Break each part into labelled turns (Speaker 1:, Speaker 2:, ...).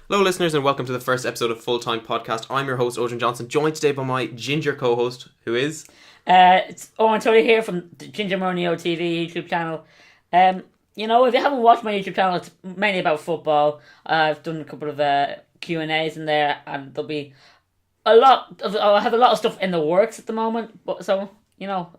Speaker 1: Hello listeners and welcome to the first episode of Full Time Podcast. I'm your host Odin Johnson, joined today by my ginger co-host, who is...
Speaker 2: It's Owen Tully here from the Ginger Mourinho TV YouTube channel. If you haven't watched my YouTube channel, it's mainly about football. I've done a couple of Q&As in there, and there'll be I have a lot of stuff in the works at the moment, so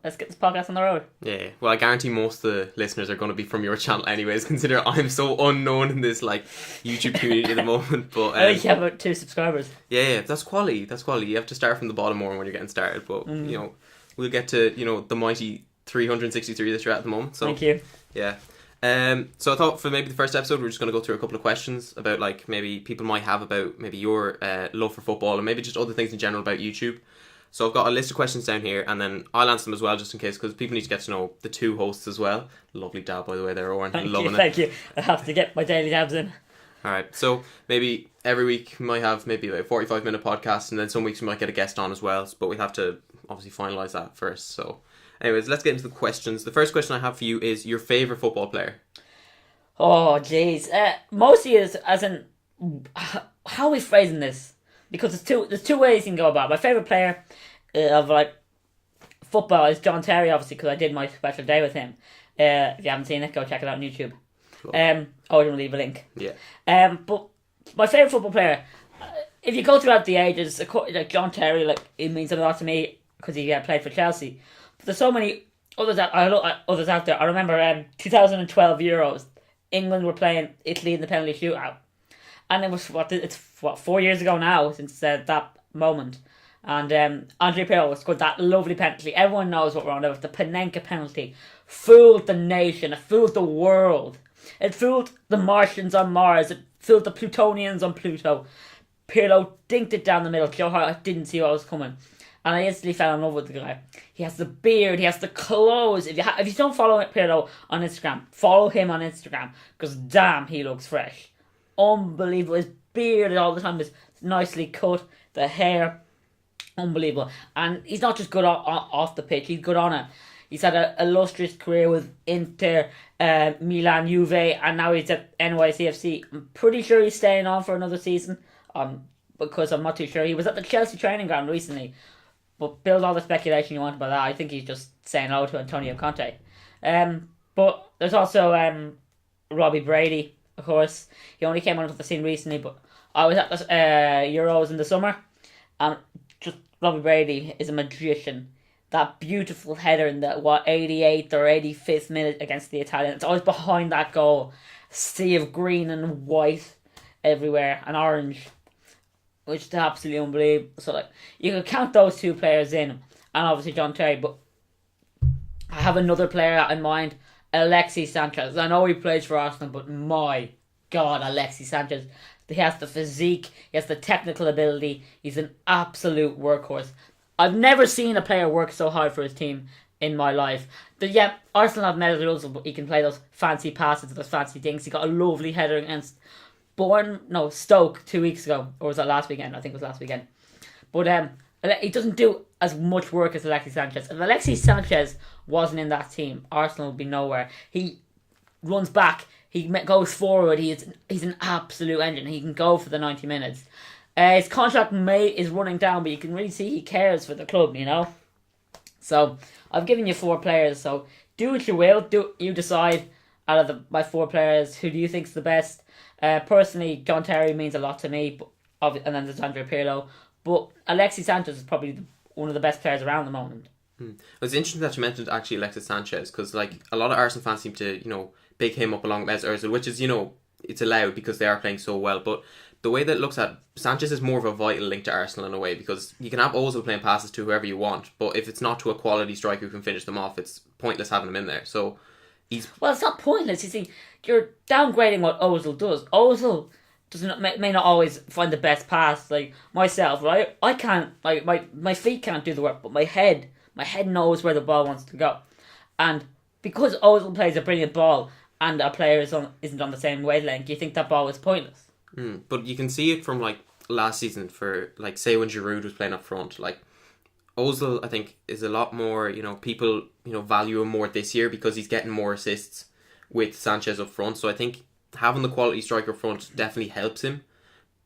Speaker 2: let's get this podcast on the road.
Speaker 1: Yeah, well, I guarantee most of the listeners are going to be from your channel anyways, considering I'm so unknown in this YouTube community at the moment. But
Speaker 2: I think you have about 2 subscribers.
Speaker 1: Yeah, that's quality. You have to start from the bottom more when you're getting started, but we'll get to the mighty 363 that you're at the moment. So
Speaker 2: thank you.
Speaker 1: Yeah. So I thought for maybe the first episode we're just going to go through a couple of questions about maybe people might have about maybe your love for football and maybe just other things in general about YouTube. So I've got a list of questions down here, and then I'll answer them as well, just in case, because people need to get to know the two hosts as well. Lovely dab, by the way, there, Owen.
Speaker 2: Thank you. I have to get my daily dabs in.
Speaker 1: Alright, so maybe every week we might have maybe about a 45-minute podcast, and then some weeks we might get a guest on as well, but we have to obviously finalise that first. So anyways, let's get into the questions. The first question I have for you is your favourite football player.
Speaker 2: Oh, jeez. Mostly is as in, how are we phrasing this? Because there's two ways you can go about it. My favourite player of football is John Terry, obviously, because I did my special day with him. If you haven't seen it, go check it out on YouTube.
Speaker 1: Cool.
Speaker 2: I'm going to leave a link.
Speaker 1: Yeah.
Speaker 2: But my favourite football player, if you go throughout the ages, like John Terry, it means a lot to me because he played for Chelsea. But there's so many others out there. I remember 2012 Euros. England were playing Italy in the penalty shootout. And it was 4 years ago now since that moment. And Andre Pirlo scored that lovely penalty. Everyone knows what we're on about. The Panenka penalty fooled the nation. It fooled the world. It fooled the Martians on Mars. It fooled the Plutonians on Pluto. Pirlo dinked it down the middle. Joe Hart didn't see what was coming. And I instantly fell in love with the guy. He has the beard. He has the clothes. If you don't follow Pirlo on Instagram, follow him on Instagram. Because damn, he looks fresh. Unbelievable. His beard all the time is nicely cut. The hair, unbelievable. And he's not just good off the pitch, he's good on it. He's had an illustrious career with Inter, Milan, Juve, and now he's at NYCFC. I'm pretty sure he's staying on for another season, because I'm not too sure. He was at the Chelsea training ground recently, but build all the speculation you want about that. I think he's just saying hello to Antonio Conte. But there's also Robbie Brady. Of course, he only came onto the scene recently, but I was at the Euros in the summer, and just Robbie Brady is a magician. That beautiful header in the 88th or 85th minute against the Italians, it's always behind that goal. Sea of green and white everywhere, and orange, which is absolutely unbelievable. So you can count those two players in, and obviously John Terry. But I have another player in mind. Alexis Sanchez. I know he plays for Arsenal, but my God, Alexis Sanchez. He has the physique, he has the technical ability, he's an absolute workhorse. I've never seen a player work so hard for his team in my life. Arsenal have medals, but he can play those fancy passes, those fancy things. He got a lovely header against Stoke 2 weeks ago, or was that last weekend? I think it was last weekend. But he doesn't do as much work as Alexis Sanchez. If Alexis Sanchez wasn't in that team, Arsenal would be nowhere. He runs back, he goes forward, he's an absolute engine. He can go for the 90 minutes. His contract is running down, but you can really see he cares for the club, So I've given you 4 players, so do what you will. You decide out of my 4 players, who do you think's the best? Personally, John Terry means a lot to me, and then there's Andre Pirlo. But Alexis Sanchez is probably one of the best players around at the moment.
Speaker 1: It's interesting that you mentioned actually Alexis Sanchez, because a lot of Arsenal fans seem to big him up along with Mesut Ozil, which is it's allowed because they are playing so well. But the way that it looks at Sanchez is more of a vital link to Arsenal in a way, because you can have Ozil playing passes to whoever you want, but if it's not to a quality striker who can finish them off, it's pointless having him in there. So it's not
Speaker 2: pointless. You see, you're downgrading what Ozil does. Ozil may not always find the best pass. Like myself, right? I can't. My feet can't do the work, but my head knows where the ball wants to go. And because Ozil plays a brilliant ball and a player isn't on the same wavelength, you think that ball is pointless.
Speaker 1: But you can see it from last season for say when Giroud was playing up front. Ozil, I think, is a lot more. People value him more this year because he's getting more assists with Sanchez up front. So I think having the quality striker front definitely helps him.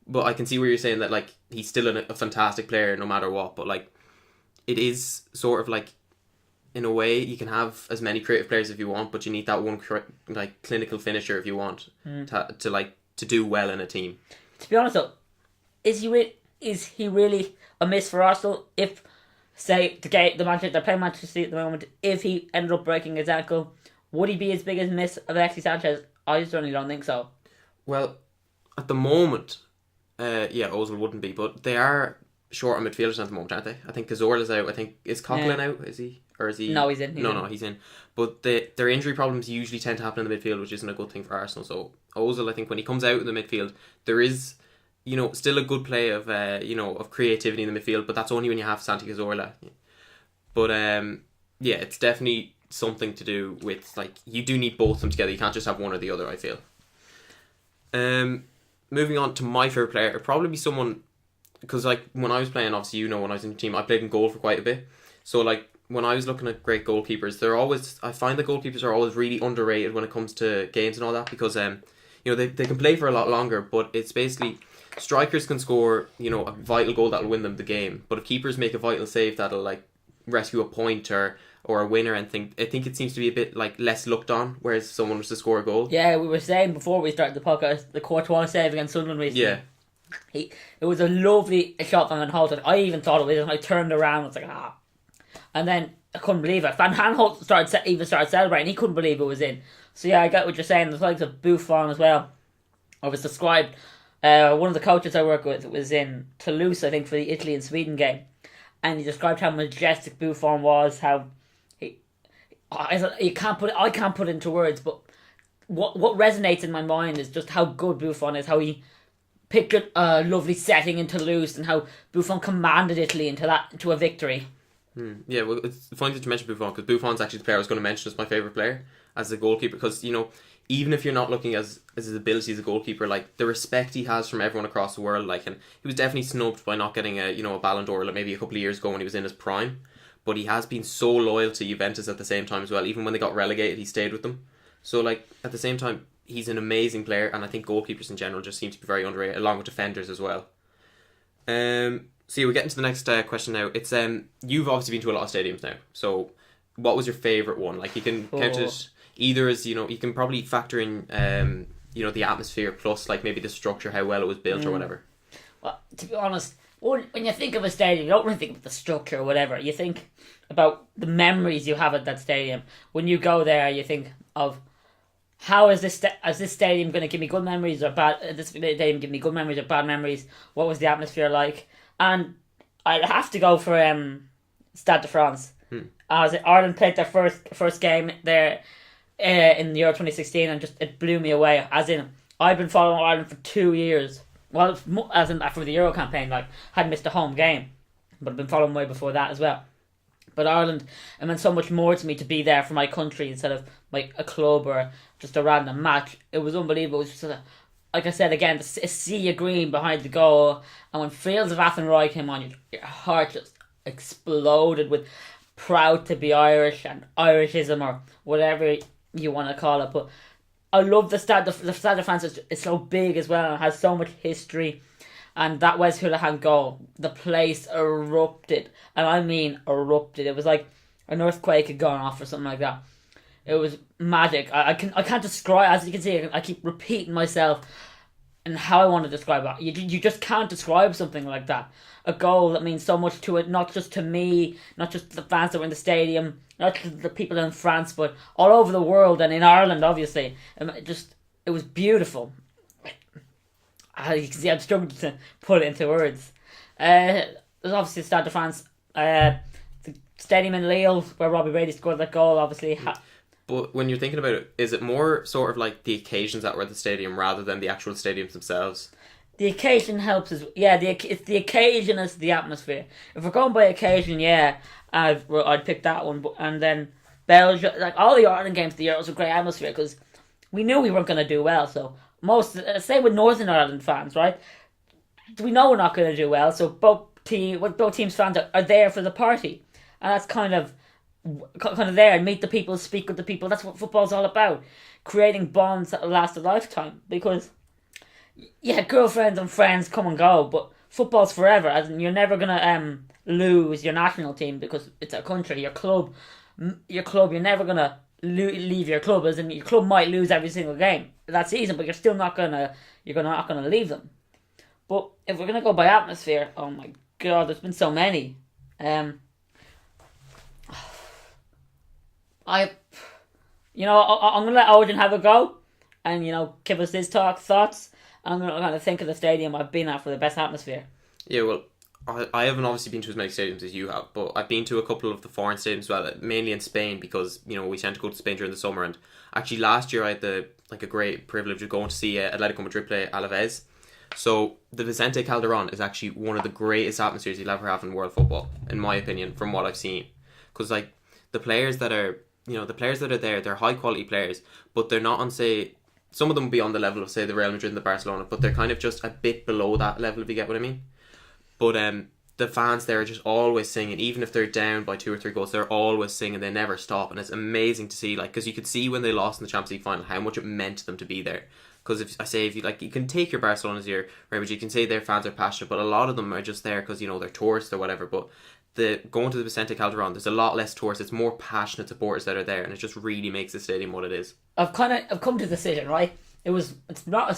Speaker 1: but I can see where you're saying that like he's still a fantastic player no matter what. But like it is sort of like, in a way, you can have as many creative players if you want, but you need that one like clinical finisher if you want to do well in a team.
Speaker 2: To be honest though, is he really a miss for Arsenal? If, say, the Manchester, they're playing Manchester City at the moment, if he ended up breaking his ankle, would he be as big as miss of Alexis Sanchez? I certainly don't think so.
Speaker 1: Well, at the moment, Ozil wouldn't be, but they are short on midfielders at the moment, aren't they? I think Cazorla's out. I think, is Coquelin out? Is he? Or is he?
Speaker 2: No, he's in.
Speaker 1: He's in. But their injury problems usually tend to happen in the midfield, which isn't a good thing for Arsenal. So Ozil, I think, when he comes out in the midfield, there is, still a good play of of creativity in the midfield, but that's only when you have Santi Cazorla. But it's definitely something to do with, like, you do need both of them together. You can't just have one or the other, I feel. Moving on to my favourite player, it'd probably be someone, because like when I was playing, obviously when I was in the team, I played in goal for quite a bit. So like when I was looking at great goalkeepers, I find the goalkeepers are always really underrated when it comes to games and all that, because they can play for a lot longer, but it's basically strikers can score a vital goal that'll win them the game, but if keepers make a vital save that'll like rescue a point or a winner and thing, I think it seems to be a bit like less looked on, whereas if someone was to score a goal.
Speaker 2: Yeah, we were saying before we started the podcast, the Courtois save against Sunderland recently.
Speaker 1: Yeah.
Speaker 2: It was a lovely shot from Van Holt. I even thought it was, and I turned around and was like, and then I couldn't believe it. Van Holt started celebrating. He couldn't believe it was in. So yeah, I get what you're saying. There's likes of Buffon as well. I was described, one of the coaches I work with was in Toulouse, I think, for the Italy and Sweden game, and he described how majestic Buffon was. How I can't put it into words, but what resonates in my mind is just how good Buffon is. How he picked a lovely setting in Toulouse, and how Buffon commanded Italy into a victory.
Speaker 1: Yeah, well, it's funny that you mentioned Buffon, because Buffon's actually the player I was going to mention as my favourite player as a goalkeeper, because even if you're not looking as his ability as a goalkeeper, like the respect he has from everyone across the world, like, and he was definitely snubbed by not getting a Ballon d'Or like maybe a couple of years ago when he was in his prime, but he has been so loyal to Juventus at the same time as well. Even when they got relegated, he stayed with them. So like at the same time, he's an amazing player, and I think goalkeepers in general just seem to be very underrated, along with defenders as well. So yeah, we're getting to the next question now. It's you've obviously been to a lot of stadiums now. So what was your favourite one? Like you can count it either as you can probably factor in the atmosphere plus like maybe the structure, how well it was built or whatever.
Speaker 2: Well, to be honest, when you think of a stadium, you don't really think of the structure or whatever. You think about the memories you have at that stadium. When you go there, you think of how is this stadium going to give me good memories or bad? This stadium give me good memories or bad memories? What was the atmosphere like? And I'd have to go for Stade de France. As Ireland played their first game there in the Euro 2016, and just it blew me away. As in, I've been following Ireland for 2 years. Well, as in for the Euro campaign, like hadn't missed a home game, but I've been following way before that as well. But Ireland, it meant so much more to me to be there for my country instead of like a club or just a random match. It was unbelievable. It was just like I said again, a sea of green behind the goal, and when Fields of Athenry came on, your heart just exploded with proud to be Irish and Irishism or whatever you want to call it. But I love the Stade de France. It's so big as well, and it has so much history. And that Wes Hoolahan goal, the place erupted, and I mean erupted. It was like an earthquake had gone off or something like that. It was magic. I can't describe. As you can see, I keep repeating myself and how I want to describe it. You just can't describe something like that. A goal that means so much to it, not just to me, not just the fans that were in the stadium, not just the people in France, but all over the world and in Ireland, obviously. It was beautiful. You can see I'm struggling to put it into words. There's obviously Stade de France, the stadium in Lille where Robbie Brady scored that goal, obviously.
Speaker 1: But when you're thinking about it, is it more sort of like the occasions that were at the stadium rather than the actual stadiums themselves?
Speaker 2: The occasion helps it's the occasion as the atmosphere. If we're going by occasion, I'd pick that one. And then Belgium, like all the Ireland games, the Euros were great atmosphere because we knew we weren't going to do well. So same with Northern Ireland fans, right? We know we're not going to do well, so both teams fans are there for the party, and that's kind of there and meet the people, speak with the people. That's what football's all about, creating bonds that will last a lifetime. Because yeah, girlfriends and friends come and go, but football's forever. As in, you're never gonna lose your national team because it's a country. Your club. You're never gonna leave your club. As in, your club might lose every single game that season, but you're still not gonna. You're not gonna leave them. But if we're gonna go by atmosphere, oh my god, there's been so many. I'm gonna let Odin have a go, and give us his thoughts. I'm gonna kind of think of the stadium I've been at for the best atmosphere.
Speaker 1: Yeah, well, I haven't obviously been to as many stadiums as you have, but I've been to a couple of the foreign stadiums as well, mainly in Spain because we tend to go to Spain during the summer. And actually, last year I had a great privilege of going to see Atletico Madrid play Alaves. So the Vicente Calderón is actually one of the greatest atmospheres you'll ever have in world football, in my opinion, from what I've seen. Because the players that are there, they're high quality players, but they're not on, say, some of them will be on the level of, say, the Real Madrid and the Barcelona, but they're kind of just a bit below that level, if you get what I mean. But the fans there are just always singing, even if they're down by 2 or 3 goals, they're always singing, they never stop, and it's amazing to see, because you could see when they lost in the Champions League final how much it meant to them to be there. Because if you can take your Barcelona's your Real Madrid, you can say their fans are passionate, but a lot of them are just there because they're tourists or whatever. But going to the Vicente Calderón, there's a lot less tourists. It's more passionate supporters that are there, and it just really makes the stadium what it is.
Speaker 2: I've come to the decision, right? It's not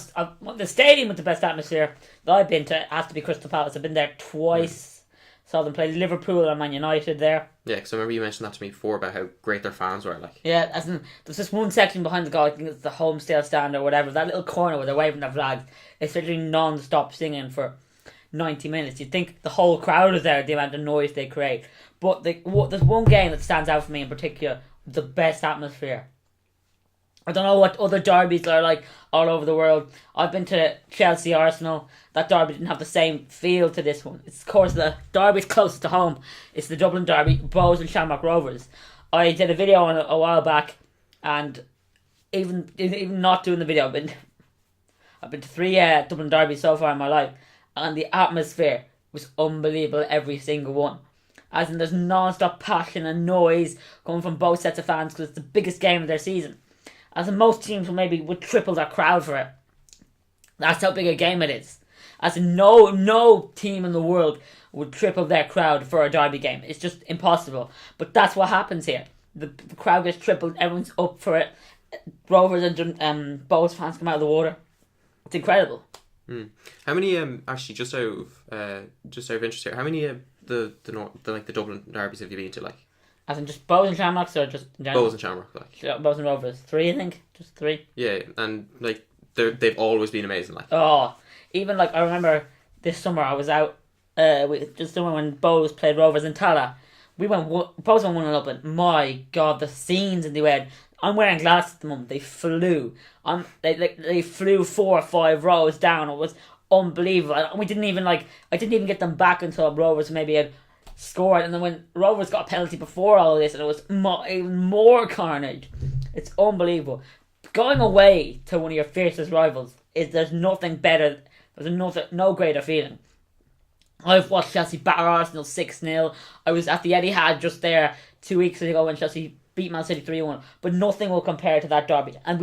Speaker 2: the stadium with the best atmosphere that I've been to has to be Crystal Palace. I've been there twice. Saw them play Liverpool and Man United there.
Speaker 1: Yeah, because I remember you mentioned that to me before about how great their fans were.
Speaker 2: Yeah, there's this one section behind the goal. I think it's the home style stand or whatever. That little corner where they're waving their flags. It's literally non-stop singing for 90 minutes. You'd think the whole crowd is there, the amount of noise they create. But there's one game that stands out for me in particular, the best atmosphere. I don't know what other derbies are like all over the world. I've been to Chelsea, Arsenal. That derby didn't have the same feel to this one. It's, of course, the derby's closest to home. It's the Dublin derby, Bows and Shamrock Rovers. I did a video on it a while back, and even not doing the video, I've been to 3 Dublin derbies so far in my life, and the atmosphere was unbelievable every single one. As in, there's non-stop passion and noise coming from both sets of fans because it's the biggest game of their season. As in, most teams would triple their crowd for it. That's how big a game it is. As in, no team in the world would triple their crowd for a derby game. It's just impossible. But that's what happens here. The crowd gets tripled. Everyone's up for it. Rovers and Bows fans come out of the water. It's incredible.
Speaker 1: How many actually just out of interest here? How many the Dublin derbies have you been to?
Speaker 2: As in just Bows and Shamrocks or just in general?
Speaker 1: Bows and Shamrock,
Speaker 2: Bows and Rovers. 3, I think. Just 3.
Speaker 1: Yeah, and they've always been amazing.
Speaker 2: Oh, even I remember this summer I was out just summer when Bows played Rovers in Tala. We went Bows went 1-0 up, and my god, the scenes in the way. I'm wearing glasses at the moment. They flew. They flew 4 or 5 rows down. It was unbelievable. We didn't even I didn't even get them back until Rovers maybe had scored, and then when Rovers got a penalty before all of this, and it was even more carnage. It's unbelievable. Going away to one of your fiercest rivals there's nothing better. There's no greater feeling. I've watched Chelsea batter Arsenal 6-0. I was at the Etihad just there 2 weeks ago when Chelsea beat Man City 3-1, but nothing will compare to that derby. And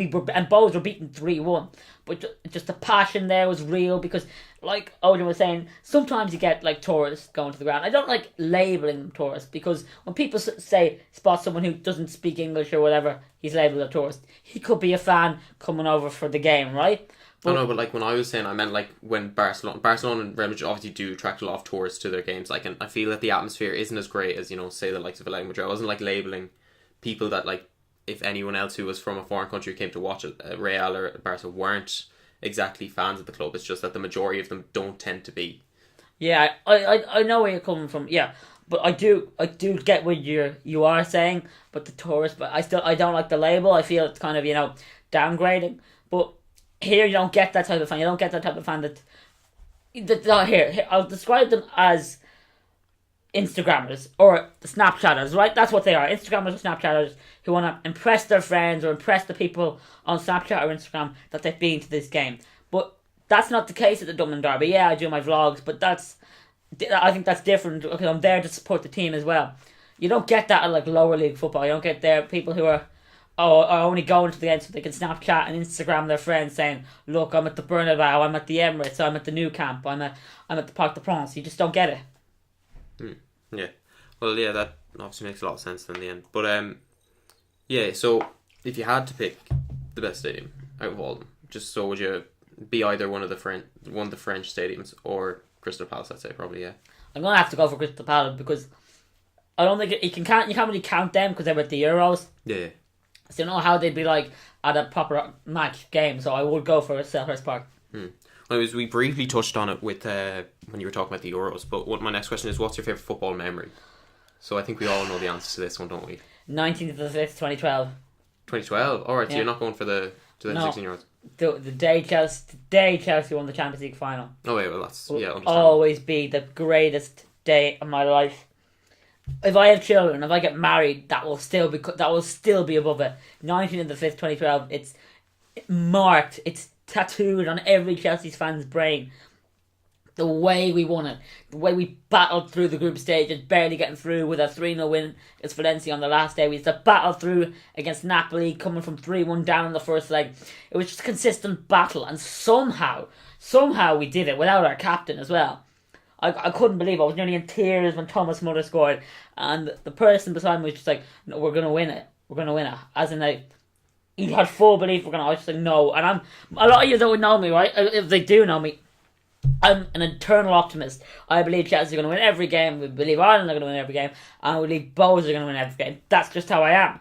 Speaker 2: Bows were beaten 3-1, but just the passion there was real because, like Odin was saying, sometimes you get tourists going to the ground. I don't like labelling them tourists because when people spot someone who doesn't speak English or whatever, he's labelled a tourist. He could be a fan coming over for the game, right?
Speaker 1: But, no, but when I was saying, I meant when Barcelona and Real Madrid obviously do attract a lot of tourists to their games. And I feel that the atmosphere isn't as great as say the likes of Atletico Madrid. I wasn't labelling people that if anyone else who was from a foreign country came to watch Real or Barca weren't exactly fans of the club. It's just that the majority of them don't tend to be. Yeah,
Speaker 2: I know where you're coming from. Yeah, but I do get what you are saying. But the tourist, but I don't like the label. I feel it's kind of downgrading. But here you don't get that type of fan. You don't get that type of fan that here I'll describe them as Instagrammers or Snapchatters, right? That's what they are. Instagrammers or Snapchatters who want to impress their friends or impress the people on Snapchat or Instagram that they've been to this game. But that's not the case at the Dublin Derby. Yeah, I do my vlogs, but I think that's different because I'm there to support the team as well. You don't get that at lower league football. You don't get there people who are are only going to the end so they can Snapchat and Instagram their friends saying, look, I'm at the Bernabeu, I'm at the Emirates, I'm at the Nou Camp, I'm at the Parc des Princes. You just don't get it.
Speaker 1: Yeah. Well, yeah, that obviously makes a lot of sense in the end. But yeah, so if you had to pick the best stadium out of all of them, just so would you be either one of the French stadiums or Crystal Palace? I'd say probably, yeah.
Speaker 2: I'm gonna have to go for Crystal Palace because I don't think you can't really count them because they were at the Euros.
Speaker 1: Yeah.
Speaker 2: So you know how they'd be like at a proper match game. So I would go for Selhurst Park.
Speaker 1: Well, we briefly touched on it with when you were talking about the Euros. But my next question is, what's your favourite football memory? So I think we all know the answer to this one, don't we?
Speaker 2: 19th of the 5th, 2012.
Speaker 1: 2012. All right, so
Speaker 2: Yeah.
Speaker 1: you're not going for the 2016 Euros.
Speaker 2: The day Chelsea won the Champions League final.
Speaker 1: Oh wait, well that's understandable.
Speaker 2: Always be the greatest day of my life. If I have children, if I get married, that will still be above it. 19th of the 5th, 2012. It's marked. It's tattooed on every Chelsea fan's brain. The way we won it, the way we battled through the group stages, barely getting through with a 3-0 win against Valencia on the last day. We had to battle through against Napoli, coming from 3-1 down in the first leg. It was just a consistent battle, and somehow we did it without our captain as well. I couldn't believe it. I was nearly in tears when Thomas Muller scored, and the person beside me was just like, no, we're going to win it. We're going to win it. As in, like, he had full belief we're going to. I was just like, no. And a lot of you don't know me, right? If they do know me, I'm an eternal optimist. I believe Chelsea are going to win every game. We believe Ireland are going to win every game. And we believe Bows are going to win every game. That's just how I am.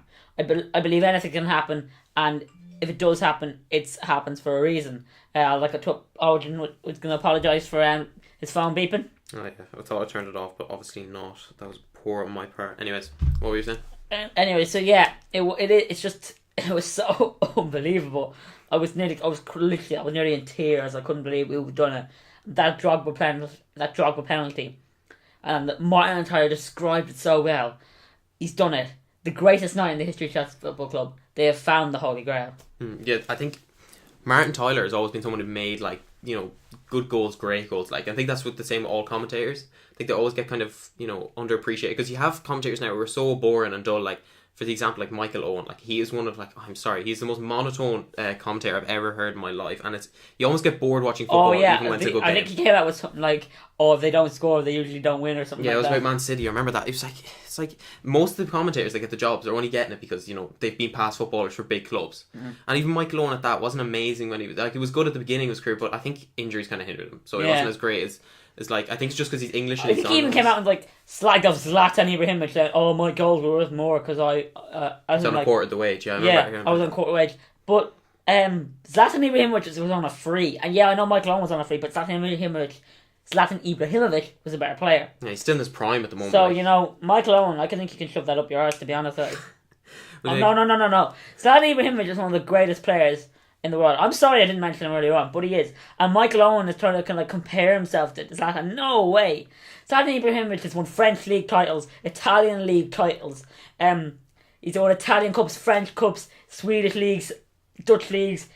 Speaker 2: I believe anything can happen. And if it does happen, it happens for a reason. Like I took Origin was going to apologise for his phone beeping.
Speaker 1: Oh yeah, I thought I turned it off, but obviously not. That was poor on my part. Anyways, what were you saying?
Speaker 2: Anyway, so yeah, it was so unbelievable. I was nearly in tears. I couldn't believe we'd done it. That Drogba penalty, and Martin Tyler described it so well. He's done it. The greatest night in the history of Chelsea Football Club. They have found the Holy Grail.
Speaker 1: Yeah, I think Martin Tyler has always been someone who made, like, you know, good goals, great goals. Like, I think that's what the same with all commentators. I think they always get kind of, you know, underappreciated, because you have commentators now who are so boring and dull. Like, for the example, like Michael Owen, like, he is one of, like, he's the most monotone commentator I've ever heard in my life, and you almost get bored watching football even when it's a good game.
Speaker 2: I think he came out with something like, if they don't score, they usually don't win, or something like that.
Speaker 1: Yeah, it was about Man City. I remember that. It's like most of the commentators that get the jobs are only getting it because, you know, they've been past footballers for big clubs. Mm-hmm. And even Michael Owen at that wasn't amazing when he was good at the beginning of his career, but I think injuries kind of hindered him, so he wasn't as great as like, I think it's just because he's English.
Speaker 2: I think he even came out and like slagged off Zlatan Ibrahimovic, saying, "Oh, my goals were worth more because I was on
Speaker 1: a quarter of the wage." Yeah,
Speaker 2: I was on quarter wage, but Zlatan Ibrahimovic was on a free, and I know Michael Owen was on a free, but Zlatan Ibrahimovic was a better player.
Speaker 1: Yeah, he's still in his prime at the moment.
Speaker 2: So you know, Michael Owen, I think you can shove that up your arse, to be honest. No. Zlatan Ibrahimovic is one of the greatest players in the world. I'm sorry I didn't mention him earlier on, but he is. And Michael Owen is trying to kind of compare himself to Zlatan. No way. Zlatan Ibrahimovic has won French league titles, Italian league titles. He's won Italian cups, French cups, Swedish leagues, Dutch leagues.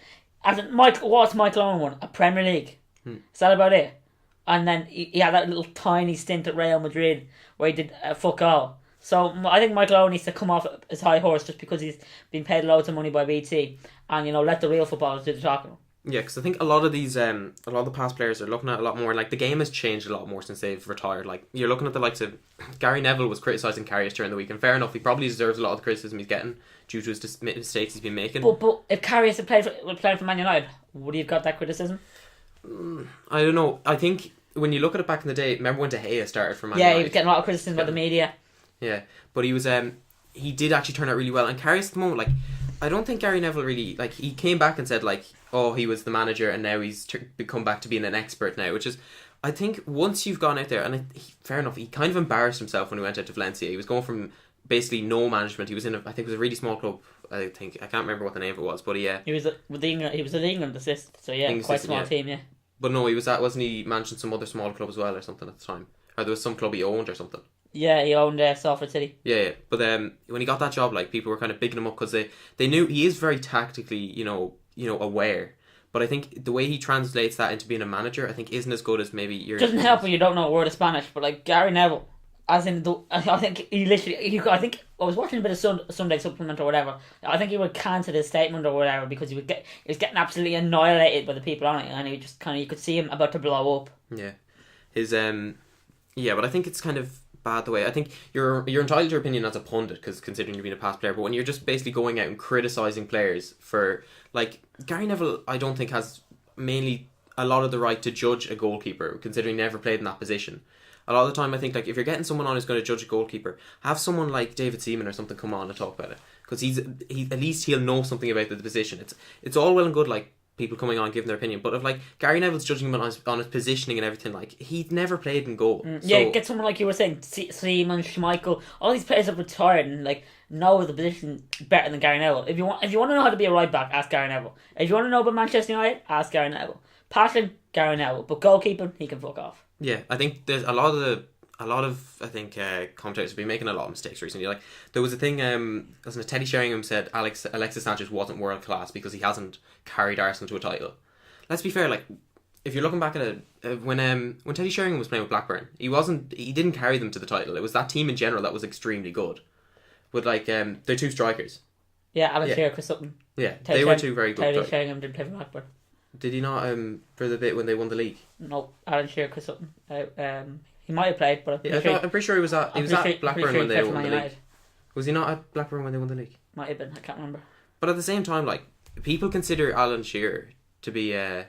Speaker 2: What's Michael Owen won? A Premier League. Is that about it? And then he had that little tiny stint at Real Madrid where he did fuck all. So I think Michael Owen needs to come off his high horse just because he's been paid loads of money by BT, and, you know, let the real footballers do the talking.
Speaker 1: Yeah, because I think a lot of the past players are looking at a lot more, like, the game has changed a lot more since they've retired. Like, you're looking at the likes of Gary Neville was criticising Karius during the week, and fair enough, he probably deserves a lot of the criticism he's getting due to his mistakes he's been making.
Speaker 2: But if Karius had played for Man United, would he have got that criticism?
Speaker 1: I don't know. I think when you look at it back in the day, remember when De Gea started for Man United?
Speaker 2: Yeah, he was getting a lot of criticism by the media.
Speaker 1: Yeah, but he did actually turn out really well. And Karius at the moment, like, I don't think Gary Neville really, like, he came back and said, like, he was the manager and now he's come back to being an expert now, which is, I think once you've gone out there, and fair enough, he kind of embarrassed himself when he went out to Valencia. He was going from basically no management. He was in I think it was a really small club. I can't remember what the name of it was, but he was
Speaker 2: with England. He was an England assist, so quite a small team, yeah.
Speaker 1: But no, wasn't he managing some other small club as well or something at the time? Or there was some club he owned or something.
Speaker 2: Yeah, he owned Salford City.
Speaker 1: Yeah. But when he got that job, like, people were kind of bigging him up because they knew he is very tactically, you know, aware. But I think the way he translates that into being a manager, I think isn't as good as maybe you're.
Speaker 2: Doesn't help when you don't know a word of Spanish. But like Gary Neville, As in, I think he literally. I think I was watching a bit of Sunday Supplement or whatever. I think he would cancel his statement or whatever because he was getting absolutely annihilated by the people on it, and he just kind of, you could see him about to blow up.
Speaker 1: Yeah, his yeah, but I think it's kind of bad the way. I think you're entitled to your opinion as a pundit because considering you've been a past player, but when you're just basically going out and criticising players for, like, Gary Neville, I don't think has mainly a lot of the right to judge a goalkeeper considering he never played in that position. A lot of the time I think, like, if you're getting someone on who's going to judge a goalkeeper, have someone like David Seaman or something come on and talk about it, because he at least he'll know something about the position. It's all well and good, like, people coming on and giving their opinion, but if, like, Gary Neville's judging him on his positioning and everything, like, he'd never played in goal.
Speaker 2: Yeah, get someone like you were saying, Seaman, Schmeichel, all these players have retired and, like, know the position better than Gary Neville. If you want to know how to be a right back, ask Gary Neville. If you want to know about Manchester United, ask Gary Neville. Passing, Gary Neville, but goalkeeping, he can fuck off.
Speaker 1: Yeah, I think there's a lot of I think commentators have been making a lot of mistakes recently. Like, there was a thing, wasn't it, Teddy Sheringham said Alexis Sanchez wasn't world class because he hasn't carried Arsenal to a title. Let's be fair, like, if you're looking back at it, when Teddy Sheringham was playing with Blackburn, he didn't carry them to the title. It was that team in general that was extremely good. With, like, they're two strikers.
Speaker 2: Yeah, Alan Shearer, Chris Sutton.
Speaker 1: Yeah, they were two very good.
Speaker 2: Teddy Sheringham didn't play for Blackburn.
Speaker 1: Did he not for the bit when they won the league?
Speaker 2: No, Alan Shearer, Chris Sutton. He might have played, but
Speaker 1: I'm pretty sure he was at Blackburn when they won the league. Was he not at Blackburn when they won the league?
Speaker 2: Might have been, I can't remember.
Speaker 1: But at the same time, like, people consider Alan Shearer to be a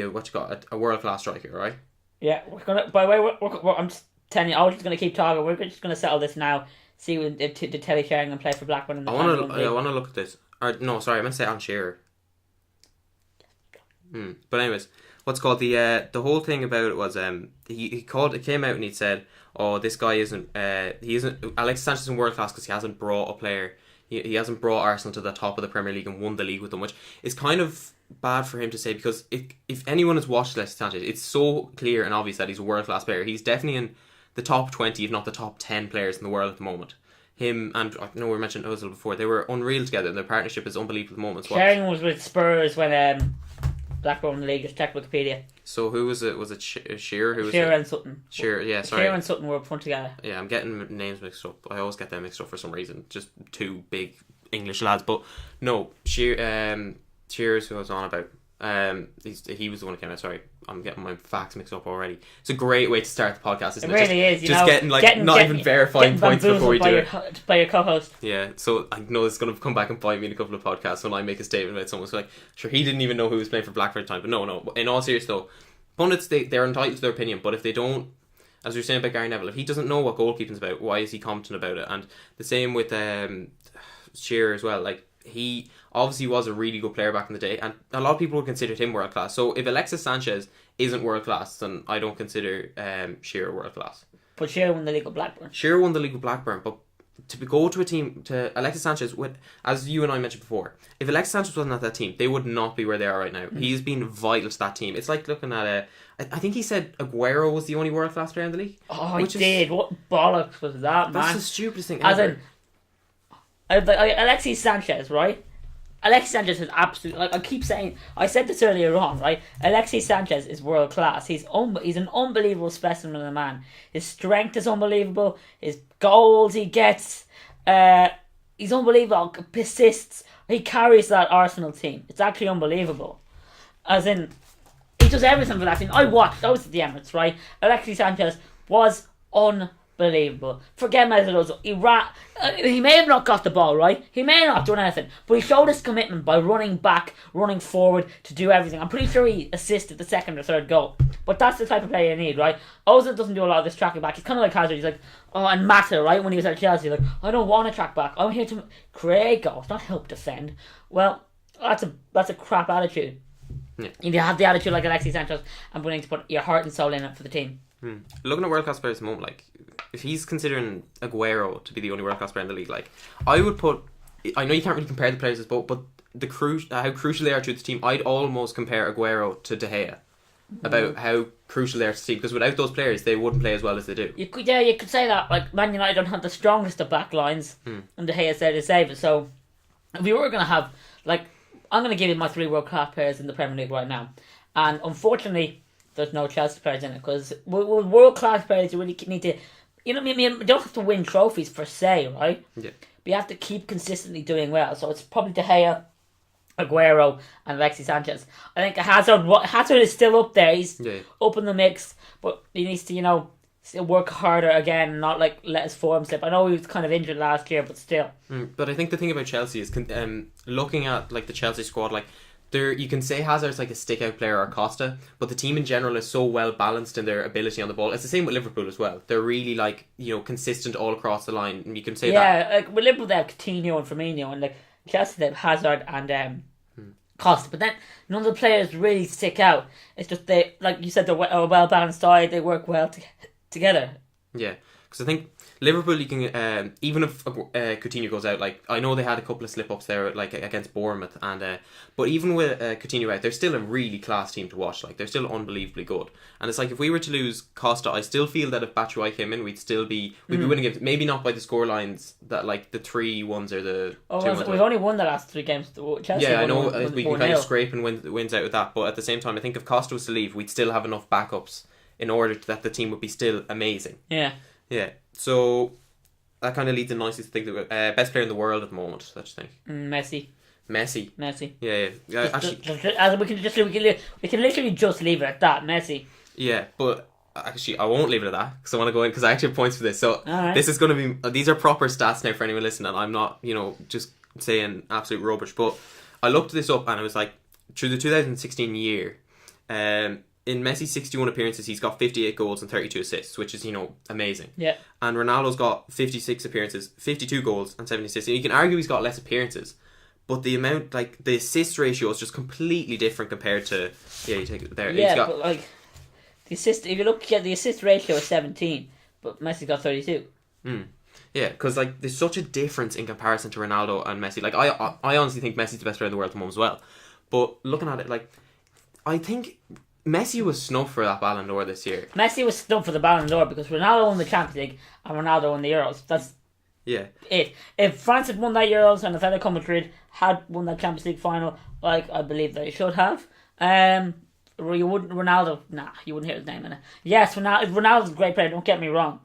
Speaker 1: world class striker, right?
Speaker 2: Yeah, we're gonna. By the way, I'm just telling you, I was just gonna keep talking. We're just gonna settle this now. See when did Teddy Sheringham play for Blackburn in the
Speaker 1: I want to look at this. No, sorry, I meant to say Alan Shearer. But anyways, what's called the whole thing about it was it came out and he said, oh, this guy isn't Alexis Sanchez isn't world class because he hasn't brought a player, he hasn't brought Arsenal to the top of the Premier League and won the league with them, which is kind of bad for him to say, because if anyone has watched Alexis Sanchez, it's so clear and obvious that he's a world class player. He's definitely in the top 20 if not the top 10 players in the world at the moment. Him and, I know we mentioned Ozil before, they were unreal together and their partnership is unbelievable at the moment.
Speaker 2: Sheringham was with Spurs when Blackburn won the league. Just check Wikipedia.
Speaker 1: So who was it? Was it Shearer? Who was
Speaker 2: Shearer
Speaker 1: it?
Speaker 2: and Sutton.
Speaker 1: Shearer, yeah, sorry.
Speaker 2: Shearer and Sutton were up front together.
Speaker 1: Yeah, I'm getting names mixed up. I always get them mixed up for some reason. Just two big English lads. But no, Shearer's who I was on about. He was the one who came out. Sorry, I'm getting my facts mixed up already. It's a great way to start the podcast, isn't it?
Speaker 2: It really is.
Speaker 1: Just getting not even verifying points before we do it.
Speaker 2: By your co-host.
Speaker 1: Yeah, so I know it's going to come back and bite me in a couple of podcasts when I make a statement about someone. So, like, sure, he didn't even know who was playing for Blackburn at the time. But no. In all seriousness, though, pundits, they're entitled to their opinion. But if they don't, as we were saying about Gary Neville, if he doesn't know what goalkeeping's about, why is he commenting about it? And the same with Shearer as well. Like, he obviously was a really good player back in the day, and a lot of people would consider him world class. So if Alexis Sanchez isn't world class, then I don't consider Shearer world class.
Speaker 2: But Shearer won the league with Blackburn.
Speaker 1: Shearer won the league with Blackburn, but to go to a team, to Alexis Sanchez, with, as you and I mentioned before, if Alexis Sanchez wasn't at that team, they would not be where they are right now. He's been vital to that team. It's like looking at I think he said Aguero was the only world class player in the league.
Speaker 2: Oh, he did. What bollocks was that, man?
Speaker 1: That's the stupidest thing ever.
Speaker 2: As in, Alexis Sanchez, right? Alexis Sanchez is absolutely, like I keep saying, I said this earlier on, right? Alexis Sanchez is world class. He's an unbelievable specimen of a man. His strength is unbelievable. His goals he gets, he's unbelievable. Persists. He carries that Arsenal team. It's actually unbelievable. As in, he does everything for that team. I was at the Emirates, right? Alexis Sanchez was unbelievable. Forget Messi. He may have not got the ball, right? He may not have done anything, but he showed his commitment by running back, running forward to do everything. I'm pretty sure he assisted the second or third goal. But that's the type of player you need, right? Ozil doesn't do a lot of this tracking back. He's kind of like Hazard. He's like, oh, and Mata, right? When he was at Chelsea, like, I don't want to track back. I'm here to create goals, not help defend. Well, that's a crap attitude. Yeah. If you have the attitude like Alexis Sanchez and willing to put your heart and soul in it for the team.
Speaker 1: Looking at world class players at the moment, like, if he's considering Aguero to be the only world class player in the league, like, I would put, I know you can't really compare the players as both, but how crucial they are to the team, I'd almost compare Aguero to De Gea about how crucial they are to the team, because without those players they wouldn't play as well as they do.
Speaker 2: You could say that. Like, Man United don't have the strongest of back lines, and De Gea's there to save it. So if we were going to have, like, I'm going to give you my 3 world class players in the Premier League right now, and unfortunately there's no Chelsea players in it, because with world class players you really need to you know what I mean? You don't have to win trophies per se, right?
Speaker 1: Yeah.
Speaker 2: But you have to keep consistently doing well. So it's probably De Gea, Aguero, and Alexis Sanchez. I think Hazard is still up there. He's up in the mix, but he needs to, you know, still work harder again and not like let his form slip. I know he was kind of injured last year, but still.
Speaker 1: But I think the thing about Chelsea is looking at like the Chelsea squad, like there you can say Hazard's like a stick out player or Costa, but the team in general is so well balanced in their ability on the ball. It's the same with Liverpool as well. They're really like, you know, consistent all across the line, and you can say that.
Speaker 2: Yeah, like with Liverpool they have Coutinho and Firmino, and like Chelsea they have Hazard and Costa, but then none of the players really stick out. It's just they, like you said, they're a well balanced side. They work well together.
Speaker 1: Yeah, because I think Liverpool, you can even if Coutinho goes out, like I know they had a couple of slip ups there, like against Bournemouth, and but even with Coutinho out, they're still a really class team to watch. Like they're still unbelievably good. And it's like if we were to lose Costa, I still feel that if Batshuayi came in, we'd be winning it. Maybe not by the score lines that like the 3-1s or the 2-1s.
Speaker 2: We've only won the last 3 games. Chelsea
Speaker 1: I know we can kind of
Speaker 2: 4-0.
Speaker 1: scrape and wins out with that, but at the same time, I think if Costa was to leave, we'd still have enough backups in order that the team would be still amazing.
Speaker 2: Yeah.
Speaker 1: So that kind of leads in nicely to think that best player in the world at the moment. That's the thing.
Speaker 2: Messi.
Speaker 1: Actually,
Speaker 2: we can literally just leave it at that. Messi.
Speaker 1: Yeah, but actually, I won't leave it at that because I want to go in because I actually have points for this. So
Speaker 2: right.
Speaker 1: This is going to be these are proper stats now for anyone listening. I'm not, you know, just saying absolute rubbish. But I looked this up and it was like through the 2016 year. In Messi's 61 appearances, he's got 58 goals and 32 assists, which is, you know, amazing.
Speaker 2: Yeah.
Speaker 1: And Ronaldo's got 56 appearances, 52 goals and 70 assists. And you can argue he's got less appearances, but the amount, like, the assist ratio is just completely different compared to, you take it there.
Speaker 2: Yeah, but, like, the assist, if you look at the assist ratio is 17, but Messi's got 32.
Speaker 1: Yeah, because, like, there's such a difference in comparison to Ronaldo and Messi. Like, I honestly think Messi's the best player in the world at the moment as well. But looking at it, like, I think Messi was snubbed for that Ballon d'Or this year.
Speaker 2: Messi was snubbed for the Ballon d'Or because Ronaldo won the Champions League and Ronaldo won the Euros. That's it. If France had won that Euros and Atletico Madrid had won that Champions League final, like I believe they should have, you wouldn't you wouldn't hear his name in it. Yes, Ronaldo's a great player. Don't get me wrong,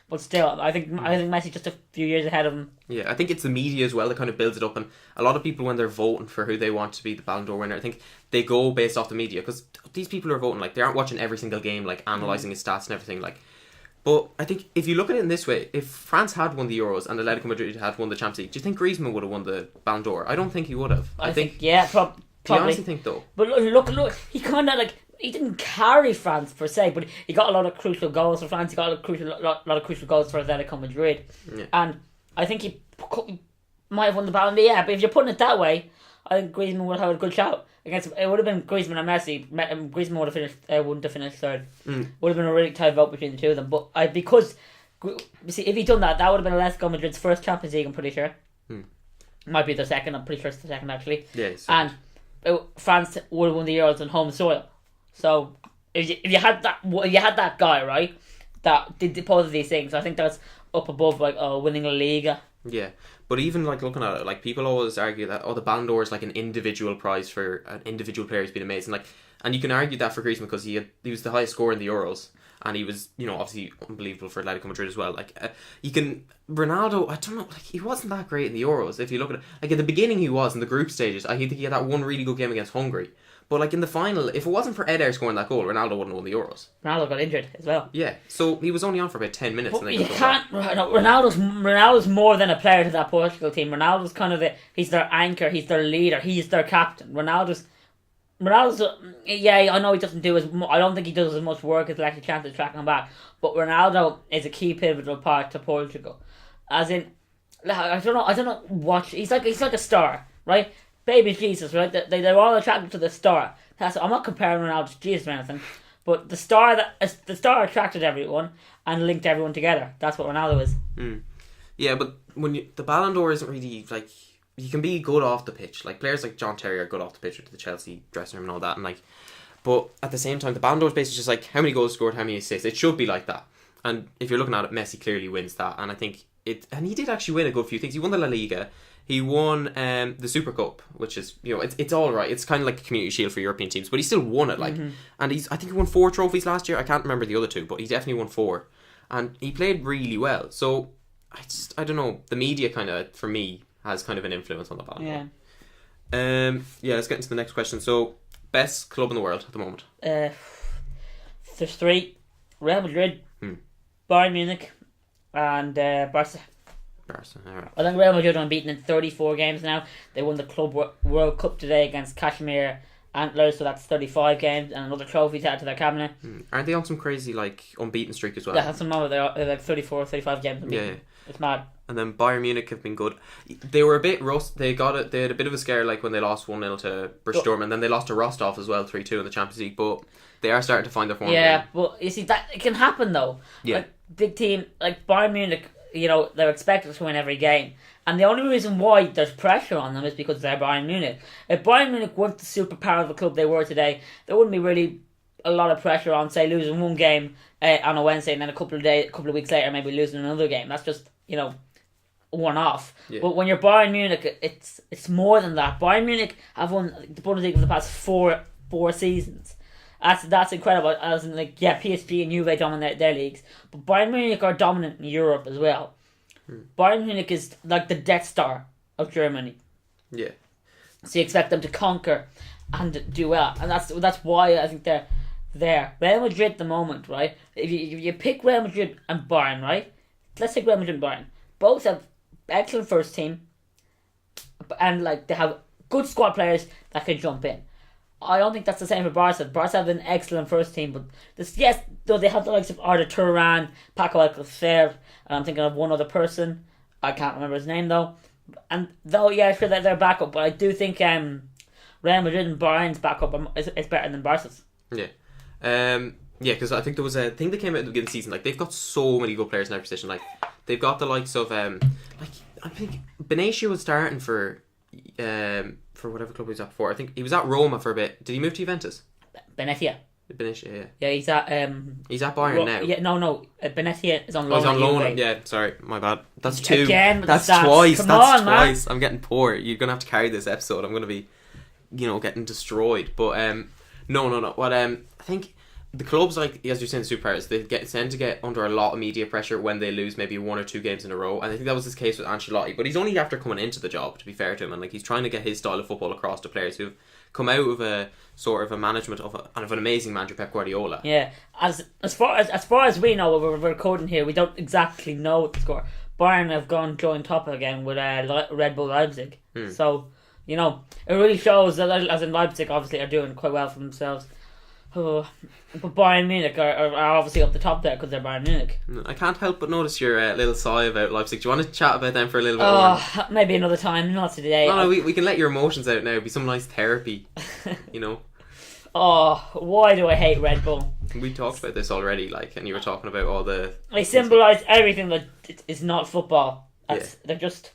Speaker 2: but still, I think Messi's just a few years ahead of him.
Speaker 1: Yeah, I think it's the media as well that kind of builds it up, and a lot of people when they're voting for who they want to be the Ballon d'Or winner, I think they go based off the media because these people are voting, like they aren't watching every single game, like analysing his stats and everything, like. But I think if you look at it in this way, if France had won the Euros and Atletico Madrid had won the Champions League, do you think Griezmann would have won the Ballon d'Or? I don't think he would have.
Speaker 2: I think probably.
Speaker 1: Do you honestly think though?
Speaker 2: But look, he kind of like he didn't carry France per se, but he got a lot of crucial goals for France. He got a lot of crucial goals for Atletico Madrid, and I think he might have won the Ballon d'Or. Yeah, but if you're putting it that way, I think Griezmann would have a good shout against. It would have been Griezmann and Messi. Griezmann would have finished. Wouldn't have finished third. Would have been a really tight vote between the two of them. But because you see, if he'd done that, that would have been Atletico Madrid's first Champions League. I'm pretty sure. Might be their second. I'm pretty sure it's the second actually.
Speaker 1: Yeah.
Speaker 2: And France would have won the Euros on home soil. So if you had that guy right, that did both of these things, I think that's up above like winning a Liga.
Speaker 1: Yeah, but even like looking at it, like people always argue that the Ballon d'Or is like an individual prize for an individual player who's been amazing. Like, and you can argue that for Griezmann because he was the highest scorer in the Euros, and he was, you know, obviously unbelievable for Atletico Madrid as well. Like, Ronaldo, I don't know, like he wasn't that great in the Euros. If you look at it, like at the beginning he was in the group stages. I think he had that one really good game against Hungary. But like in the final, if it wasn't for Eder scoring that goal, Ronaldo wouldn't have won the Euros.
Speaker 2: Ronaldo got injured as well.
Speaker 1: Yeah, so he was only on for about 10 minutes.
Speaker 2: But you can't. Ronaldo's more than a player to that Portugal team. Ronaldo's kind of he's their anchor, he's their leader, he's their captain. Ronaldo's. I know he doesn't do I don't think he does as much work as Alexis Sanchez tracking back. But Ronaldo is a key pivotal part to Portugal. As in, I don't know. He's like a star, right? Baby Jesus, right? They're all attracted to the star. I'm not comparing Ronaldo to Jesus or anything, but the star attracted everyone and linked everyone together. That's what Ronaldo is.
Speaker 1: Yeah, but the Ballon d'Or isn't really like you can be good off the pitch. Like players like John Terry are good off the pitch with the Chelsea dressing room and all that, and like, but at the same time, the Ballon d'Or is basically just like how many goals scored, how many assists. It should be like that. And if you're looking at it, Messi clearly wins that, and I think and he did actually win a good few things. He won the La Liga. He won the Super Cup, which is, you know, it's all right. It's kind of like a community shield for European teams, but he still won it. Like, and I think he won 4 trophies last year. I can't remember the other 2, but he definitely won 4. and he played really well. So I don't know. The media kind of, for me, has kind of an influence on the Ballon d'Or. Yeah. Let's get into the next question. So, best club in the world at the moment?
Speaker 2: There's 3: Real Madrid, Bayern Munich, and Barca.
Speaker 1: Right.
Speaker 2: I think Real Madrid are unbeaten in 34 games now. They won the Club World Cup today against Kashmir Antlers, so that's 35 games and another trophy to add to their cabinet.
Speaker 1: Aren't they on some crazy unbeaten streak as well?
Speaker 2: Yeah, that's some number. They're like 34 or 35 games unbeaten. Yeah. It's mad.
Speaker 1: And then Bayern Munich have been good. They were a bit rust. They had a bit of a scare when they lost 1-0 to Borussia, and then they lost to Rostov as well 3-2 in the Champions League. But they are starting to find their form.
Speaker 2: Yeah, but you see that it can happen though.
Speaker 1: Yeah,
Speaker 2: big team like Bayern Munich, they're expected to win every game. And the only reason why there's pressure on them is because they're Bayern Munich. If Bayern Munich weren't the superpower of the club they were today, there wouldn't be really a lot of pressure on, say, losing one game on a Wednesday and then a couple of weeks later maybe losing another game. That's just, one off. Yeah. But when you're Bayern Munich, it's more than that. Bayern Munich have won the Bundesliga for the past four seasons. That's incredible. As in, PSG and Juve dominate their leagues, but Bayern Munich are dominant in Europe as well. Bayern Munich is like the Death Star of Germany.
Speaker 1: Yeah.
Speaker 2: So you expect them to conquer and do well, and that's why I think they're there. Real Madrid at the moment, right? If you pick Real Madrid and Bayern, right? Let's take Real Madrid and Bayern. Both have excellent first team, and they have good squad players that can jump in. I don't think that's the same for Barca. Barca have an excellent first team, but though they have the likes of Arda Turan, Paco Alcacer, and I'm thinking of one other person. I can't remember his name though. And though, sure that they're back up, but I do think Real Madrid and Bayern's back up is better than Barca's.
Speaker 1: Yeah. Because I think there was a thing that came out at the beginning of the season. They've got so many good players in their position. They've got the likes of I think Benicio was starting for whatever club he was at before. I think he was at Roma for a bit. Did he move to Juventus?
Speaker 2: Benicio,
Speaker 1: yeah.
Speaker 2: Yeah, he's at
Speaker 1: Bayern now.
Speaker 2: Yeah, no. Benicio is on loan.
Speaker 1: He's on loan. Yeah, sorry, my bad. That's 2.
Speaker 2: Again,
Speaker 1: that's twice. That's twice. Man. I'm getting poor. You're gonna have to carry this episode. I'm gonna be, getting destroyed. But no. What I think the clubs, as you're saying, the superpowers, they tend to get under a lot of media pressure when they lose maybe 1 or 2 games in a row, and I think that was his case with Ancelotti. But he's only after coming into the job, to be fair to him, and he's trying to get his style of football across to players who've come out of a sort of a management of an amazing manager, Pep Guardiola.
Speaker 2: Yeah, as far as we know, we're recording here, we don't exactly know the score. Bayern have gone joint top again with Red Bull Leipzig, so it really shows that, as in Leipzig, obviously are doing quite well for themselves. But Bayern Munich are obviously up the top there because they're Bayern Munich.
Speaker 1: I can't help but notice your little sigh about Leipzig. Do you want to chat about them for a little bit more?
Speaker 2: Maybe another time, not today.
Speaker 1: No, we can let your emotions out now. It'd be some nice therapy,
Speaker 2: Oh, why do I hate Red Bull?
Speaker 1: We talked about this already, and you were talking about all the...
Speaker 2: They symbolise everything that is not football. They're just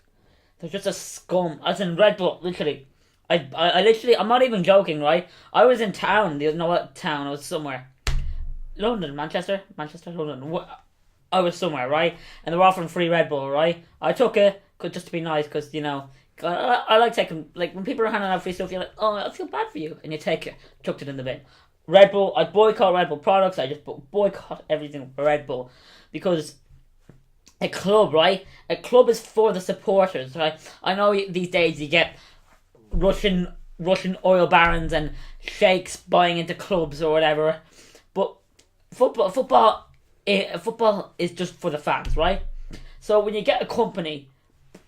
Speaker 2: a scum. As in Red Bull, literally... I literally, I'm not even joking, right? I was in town, what town? I was somewhere. London, Manchester, London. I was somewhere, right? And they were offering free Red Bull, right? I took it, just to be nice, because, I like taking, when people are handing out free stuff, you're like, oh, I feel bad for you. And you take it, chucked it in the bin. Red Bull, I boycott Red Bull products, I just boycott everything for Red Bull. Because a club, right? A club is for the supporters, right? I know these days you get Russian oil barons and sheikhs buying into clubs or whatever, but football is just for the fans, right? So when you get a company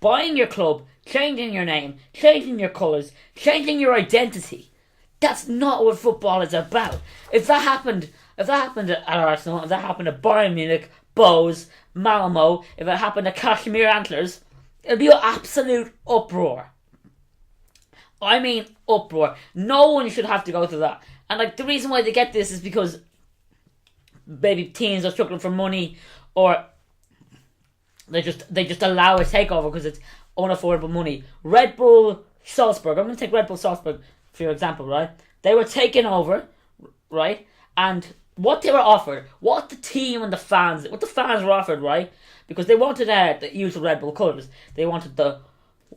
Speaker 2: buying your club, changing your name, changing your colours, changing your identity, that's not what football is about. If that happened at Arsenal, if that happened at Bayern Munich, Bose, Malmo, if it happened at Kashmir Antlers, it'd be an absolute uproar. I mean uproar. No one should have to go through that. And the reason why they get this is because maybe teams are struggling for money, or they just allow a takeover because it's unaffordable money. Red Bull Salzburg. I'm going to take Red Bull Salzburg for your example, right? They were taken over, right? And what they were offered, what the fans were offered, right? Because they wanted the use of Red Bull colours. They wanted the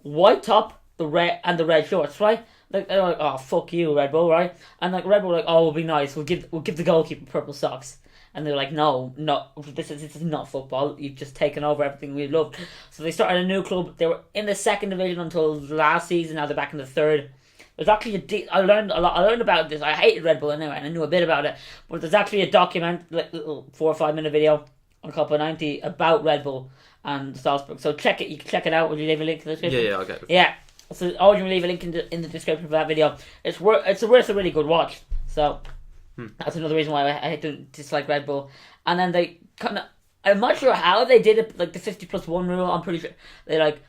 Speaker 2: white top, the red and the red shorts, right? Like they're like, oh fuck you, Red Bull, right? And like Red Bull, like, oh, we'll be nice. We'll give the goalkeeper purple socks. And they're like, no, this is not football. You've just taken over everything we loved. So they started a new club. They were in the second division until last season. Now they're back in the third. There's actually I learned a lot. I learned about this. I hated Red Bull anyway, and I knew a bit about it. But there's actually a document, like little 4 or 5 minute video on Cup of 90 about Red Bull and Salzburg. So check it. You can check it out. Will you leave a link to the description?
Speaker 1: Yeah, I'll get it.
Speaker 2: Yeah. So I'll leave a link in the description for that video. It's worth a really good watch. So that's another reason why I don't dislike Red Bull. And then they kind of, I'm not sure how they did it, like the 50+1 rule. I'm pretty sure they like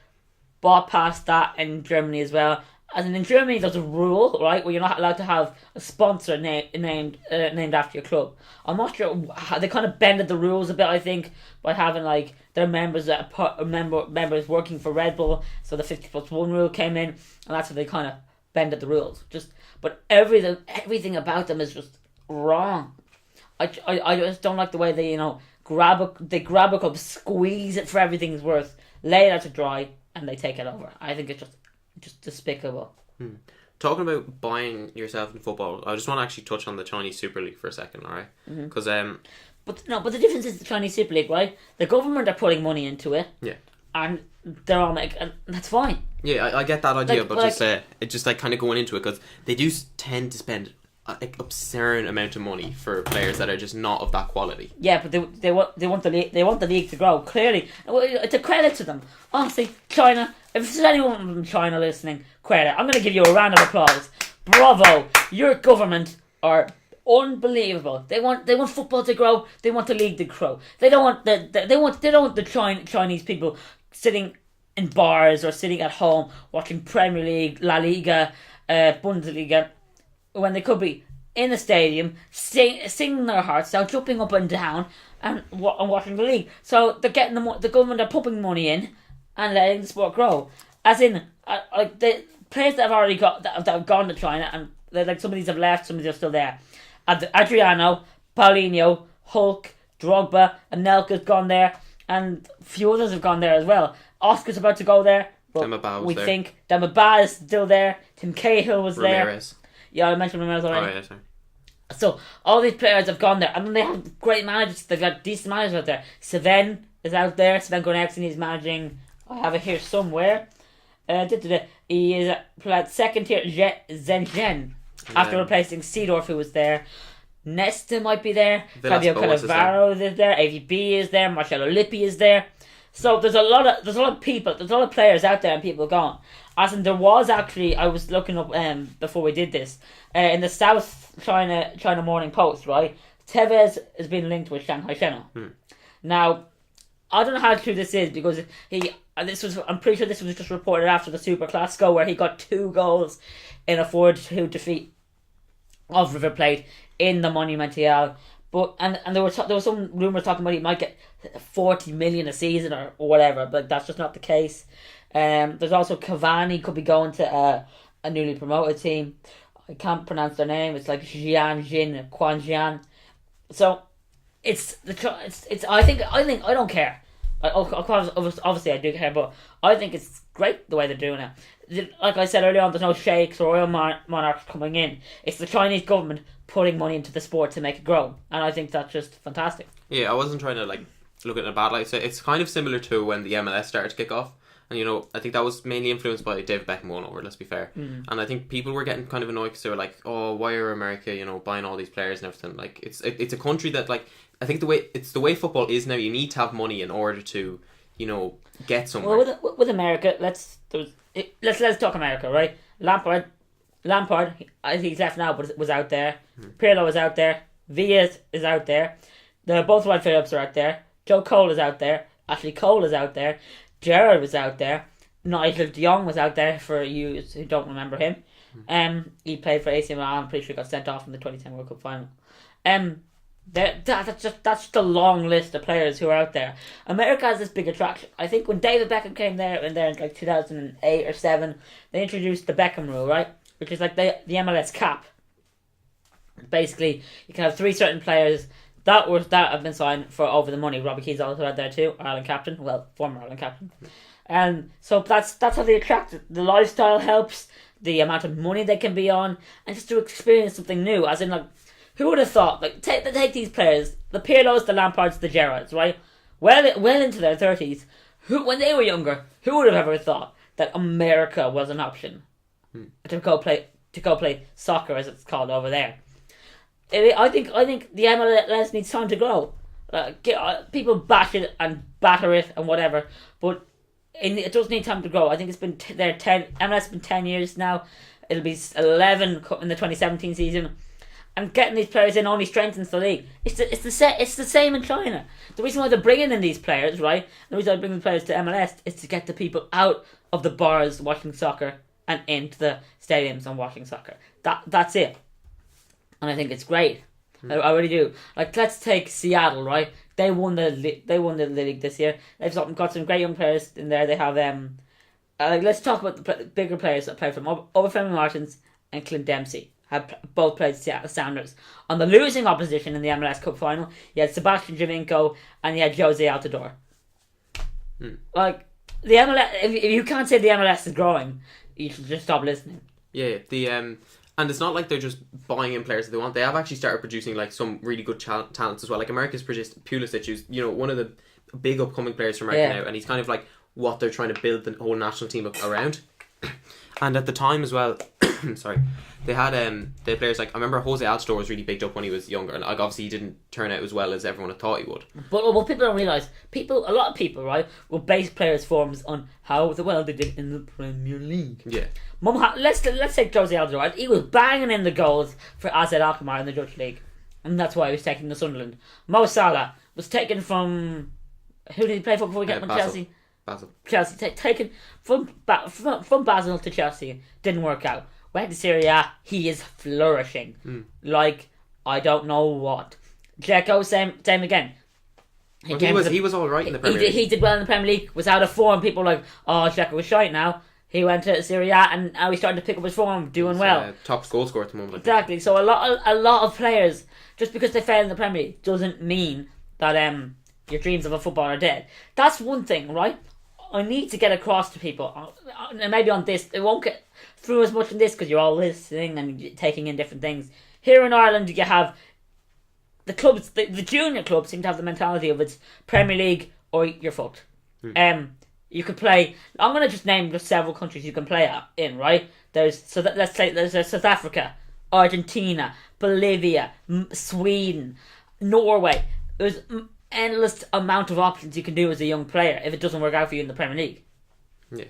Speaker 2: bought past that in Germany as well. As in Germany, there's a rule, right, where you're not allowed to have a sponsor named after your club. I'm not sure how they kind of bended the rules a bit. I think by having like their members members working for Red Bull, so the 50+1 rule came in, and that's how they kind of bended the rules. But everything about them is just wrong. I just don't like the way they grab a cup, squeeze it for everything it's worth, lay it out to dry, and they take it over. I think it's just despicable.
Speaker 1: Talking about buying yourself in football, I just want to actually touch on the Chinese Super League for a second, alright? Because
Speaker 2: but the difference is the Chinese Super League, right? The government are putting money into it, and they're all and that's fine.
Speaker 1: Yeah, I get that idea, but it's just like kind of going into it because they do tend to spend an absurd amount of money for players that are just not of that quality.
Speaker 2: Yeah, but they want the league to grow. Clearly, it's a credit to them. Honestly, China. If there's anyone from China listening, credit. I'm going to give you a round of applause. Bravo! Your government are unbelievable. They want football to grow. They want the league to grow. They don't want the Chinese people sitting in bars or sitting at home watching Premier League, La Liga, Bundesliga, when they could be in the stadium singing their hearts out, jumping up and down, and watching the league. So they're getting the government are pumping money in and letting the sport grow. As in, like the players that have already that have gone to China, and like some of these have left, some of these are still there. Adriano, Paulinho, Hulk, Drogba, and Anelka's gone there, and a few others have gone there as well. Oscar's about to go there. We think Demba is still there. Tim Cahill was
Speaker 1: Ramirez.
Speaker 2: there. Yeah, I mentioned Ramirez already.
Speaker 1: Oh, yeah, sorry.
Speaker 2: So, all these players have gone there. And then they have great managers. They've got decent managers out there. Sven is out there. Sven Goran is managing. I have it here somewhere. He is played second tier Shenzhen after replacing Seedorf, who was there. Nesta might be there. Fabio Cannavaro is there. AVB is there. Marcello Lippi is there. So there's a lot of people, there's a lot of players out there and people gone. As in, there was actually, I was looking up before we did this, in the South China Morning Post, right? Tevez has been linked with Shanghai Shenhua. Now, I don't know how true this is because I'm pretty sure this was just reported after the Super Classico where he got 2 goals in a 4-2 defeat of River Plate in the Monumental. But and there was some rumours talking about he might get 40 million a season or whatever, but that's just not the case. There's also Cavani could be going to a newly promoted team. I can't pronounce their name. It's like Quanjian. So it's I think I don't care. Obviously I do care, but I think it's great the way they're doing it. Like I said earlier on, there's no sheikhs or oil monarchs coming in. It's the Chinese government putting money into the sport to make it grow, and I think that's just fantastic.
Speaker 1: Yeah, I wasn't trying to look at it in a bad light. So it's kind of similar to when the MLS started to kick off, and I think that was mainly influenced by David Beckham going over. Let's be fair, and I think people were getting kind of annoyed because they were like, "Oh, why are America, buying all these players and everything?" Like it's a country that I think the way football is now, you need to have money in order to get somewhere.
Speaker 2: Well, with America, let's talk America, right? Lampard, I think he's left now, but was out there. Pirlo is out there. Villa is out there. Both Dwight Phillips are out there. Joe Cole is out there. Ashley Cole is out there. Gerrard was out there. Nigel de Jong was out there, for you who don't remember him. He played for AC Milan. I'm pretty sure he got sent off in the 2010 World Cup final. That's just a long list of players who are out there. America has this big attraction. I think when David Beckham came there in like 2008 or 7, they introduced the Beckham rule, right? Which is like the MLS cap. Basically, you can have 3 certain players that have been signed for over the money. Robbie Keane's also out there too, Ireland captain. Well, former Ireland captain. And so that's how they attract it. The lifestyle helps. the amount of money they can be on, and just to experience something new. As in, like, who would have thought? Like, take these players, the Pirlos, the Lampards, the Gerrards, right? Well into their 30s. When they were younger, who would have ever thought that America was an option to go play soccer, as it's called over there? I think the MLS needs time to grow. People bash it and batter it and whatever, but it does need time to grow. I think it's been MLS has been 10 years now. It'll be 11 in the 2017 season, and getting these players in only strengthens the league. It's the same in China. The reason why they're bringing in these players, right? The reason why they're bringing the players to MLS is to get the people out of the bars watching soccer and into the stadiums and watching soccer. That's it, and I think it's great. I really do. Like, let's take Seattle, right? They won the league this year. They've got some great young players in there. They have let's talk about the bigger players that play for them. Obafemi Martins and Clint Dempsey have both played Seattle Sounders. On the losing opposition in the MLS Cup final, you had Sebastian Javinko and you had Jose Altidore. Like, the MLS, if you can't say the MLS is growing, you should just stop listening.
Speaker 1: Yeah, and it's not like they're just buying in players that they want. They have actually started producing like some really good talents as well. Like, America's produced Pulisic, who's, you know, one of the big upcoming players from America now, and he's kind of like what they're trying to build the whole national team up around. And at the time as well, sorry, they had the players like, I remember Jose Altidore was really bigged up when he was younger, and like, obviously he didn't turn out as well as everyone had thought he would.
Speaker 2: But what people don't realise, a lot of people, right, will base players' forms on how well they did in the Premier League.
Speaker 1: Yeah.
Speaker 2: Let's take Jose Altidore. He was banging in the goals for AZ Alkmaar in the Dutch league, and that's why he was taken to Sunderland. Mo Salah was taken from, who did he play for before he got to Chelsea? Chelsea, taken from Basel to Chelsea, didn't work out. Went to Serie A, he is flourishing. Like, I don't know what. Dzeko, same again.
Speaker 1: He was alright in the Premier League.
Speaker 2: He did well in the Premier League, was out of form. People were like, oh, Dzeko was shite now. He went to Serie A and now he's starting to pick up his form, doing well.
Speaker 1: Top goal scorer at the moment.
Speaker 2: Exactly. So a lot of players, just because they fail in the Premier League, doesn't mean that your dreams of a football are dead. That's one thing, right? I need to get across to people, and maybe on this, it won't get through as much in this because you're all listening and taking in different things. Here in Ireland, you have the clubs, the junior clubs seem to have the mentality of it's Premier League or you're fucked. You could play. I'm going to just name just several countries you can play in, right? Let's say there's South Africa, Argentina, Bolivia, Sweden, Norway. There's endless amount of options you can do as a young player if it doesn't work out for you in the Premier League.
Speaker 1: Yeah,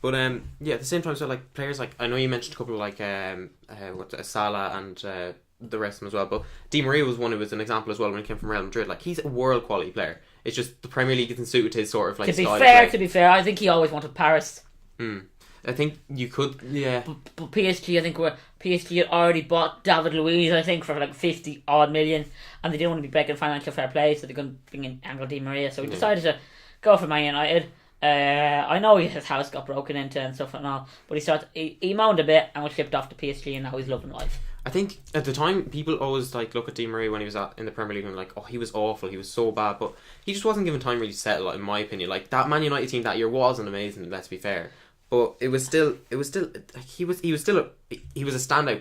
Speaker 1: but at the same time, so like players like, I know you mentioned a couple of like Salah and the rest of them as well, but Di Maria was one who was an example as well when he came from Real Madrid. Like, he's a world quality player. It's just the Premier League isn't suited to his sort of like style.
Speaker 2: To be fair, I think he always wanted Paris.
Speaker 1: I think you could, yeah.
Speaker 2: But PSG, I think PSG had already bought David Luiz, I think, for like 50 odd million, and they didn't want to be breaking financial fair play, so they're going to bring in Angel Di Maria. So he decided to go for Man United. I know his house got broken into and stuff and all, but he moaned a bit and was shipped off to PSG, and now he's loving life.
Speaker 1: I think at the time people always like look at Di Maria when he was in the Premier League and like, oh, he was awful, he was so bad, but he just wasn't given time really to settle, in my opinion. Like, that Man United team that year wasn't amazing, let's be fair, but he was still a standout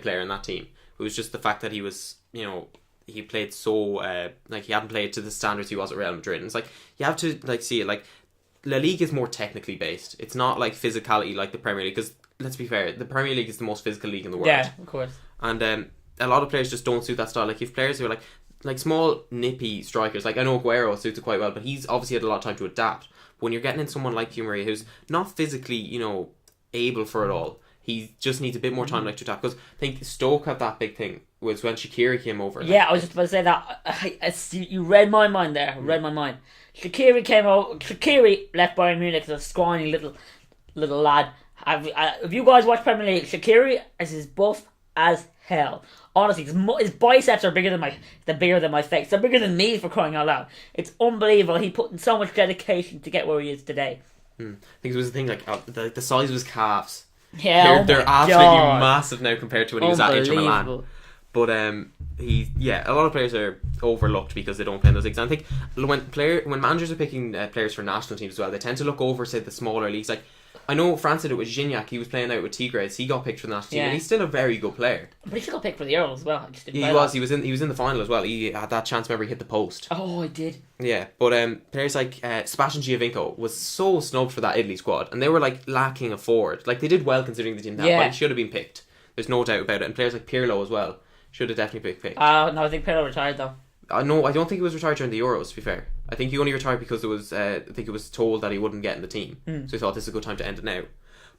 Speaker 1: player in that team. It was just the fact that he was, you know, he played so he hadn't played to the standards he was at Real Madrid, and it's like, you have to like see it, like, La Liga is more technically based. It's not like physicality like the Premier League, because let's be fair, the Premier League is the most physical league in the world.
Speaker 2: Yeah, of course.
Speaker 1: And a lot of players just don't suit that style. Like, you have players who are like small, nippy strikers. Like, I know Aguero suits it quite well, but he's obviously had a lot of time to adapt. But when you're getting in someone like Di Maria, who's not physically, you know, able for it all, he just needs a bit more time to adapt. Because I think Stoke had that big thing, was when Shaqiri came over.
Speaker 2: Yeah, I was just about to say that. You read my mind there. Read my mind. Shaqiri came over. Shaqiri left Bayern Munich as a scrawny little lad. If you guys watch Premier League, Shaqiri is as buff as hell. Honestly, his biceps are bigger than my face. They're bigger than me, for crying out loud. It's unbelievable. He put in so much dedication to get where he is today.
Speaker 1: I think it was the thing, like, the size of his calves.
Speaker 2: Yeah,
Speaker 1: they're absolutely massive now compared to when he was at Inter Milan. But a lot of players are overlooked because they don't play in those leagues. And I think when managers are picking players for national teams as well, they tend to look over, say, the smaller leagues. Like, I know France did it with Gignac. He was playing out with Tigres. He got picked for the national team, and he's still a very good player.
Speaker 2: But he should got picked for the Euros as well.
Speaker 1: He was. He was in the final as well. He had that chance. Remember, he hit the post.
Speaker 2: Oh, I did.
Speaker 1: Yeah, but players like Sebastian Giovinco was so snubbed for that Italy squad, and they were like lacking a forward. Like they did well considering they didn't have, but he should have been picked. There's no doubt about it. And players like Pirlo as well should have definitely been picked.
Speaker 2: No, I think Pirlo retired though.
Speaker 1: No, I don't think he was retired during the Euros, to be fair. I think he only retired because it was, I think it was told that he wouldn't get in the team. So he thought this is a good time to end it now.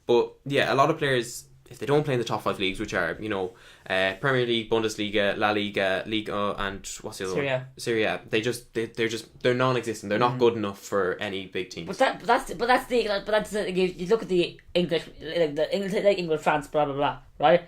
Speaker 1: But yeah, a lot of players, if they don't play in the top 5 leagues, which are, Premier League, Bundesliga, La Liga, Liga, and what's the other one? Serie A. They're non-existent. They're not good enough for any big team.
Speaker 2: But that's you look at the English, like England, France, blah blah blah, right?